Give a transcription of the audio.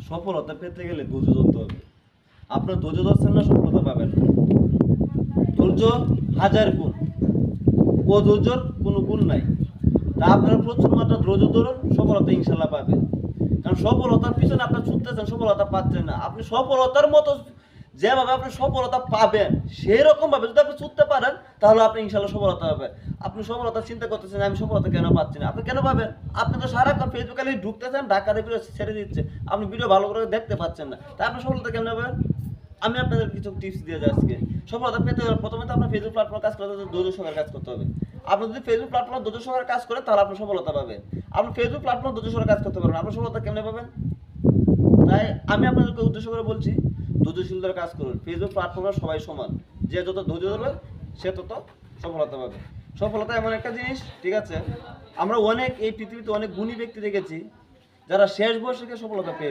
সফলতা পেতে গেলে ধৈর্য ধরতে হবে। আপনার ধৈর্য ধরছেন না, সফলতা পাবেন না। ধৈর্য হাজার গুণ, ও ধৈর্যর কোনো গুণ নাই। তা আপনারা প্রচুর মাত্রা ধৈর্য ধরুন, সফলতা ইনশাল্লাহ পাবেন। কারণ সফলতার পিছনে আপনার ছুটতেছেন, সফলতা পাচ্ছেন না। আপনি সফলতার মতো যেভাবে আপনি সফলতা পাবেন সেই রকম ভাবে যদি আপনি ছুটতে পারেন, তাহলে আপনি ইনশাল্লাহ সফলতা পাবেন। আপনি সফলতা চিন্তা করতেছেন আমি সফলতা কেন পাচ্ছি না, আপনি কেন পাবেন? আপনি তো সারাক্ষণ ফেসবুকে ঢুকতেছেন, ঢাকার ভিডিও ছেড়ে দিচ্ছে, আপনি ভিডিও ভালো করে দেখতে পাচ্ছেন না, তা আপনি সফলতা কেন পাবেন? আমি আপনাদের কিছু টিপস দিয়ে যাই আজকে। সফলতা পেতে গেলে প্রথমে তো আপনার ফেসবুক প্ল্যাটফর্মে কাজ করতে হলে ধৈর্য সহকারে কাজ করতে হবে। আপনি যদি ফেসবুক প্ল্যাটফর্মে ধৈর্য সহকারে কাজ করেন, তাহলে আপনি সফলতা পাবেন। আপনি ফেসবুক প্ল্যাটফর্মে ধৈর্য সহকারে কাজ করতে পারবেন, আপনি সফলতা কেমনে পাবেন? তাই আমি আপনাদেরকে উদ্দেশ্য করে বলছি, ধৈর্যশীলতার কাজ করুন। ফেসবুক প্ল্যাটফর্মে সবাই সমান, যে যত ধৈর্য ধরবে সে তত সফলতা পাবে। সফলতা এমন একটা জিনিস, ঠিক আছে, আমরা অনেক এই পৃথিবীতে অনেক গুণী ব্যক্তি দেখেছি যারা শেষ বয়সে সফলতা পেয়ে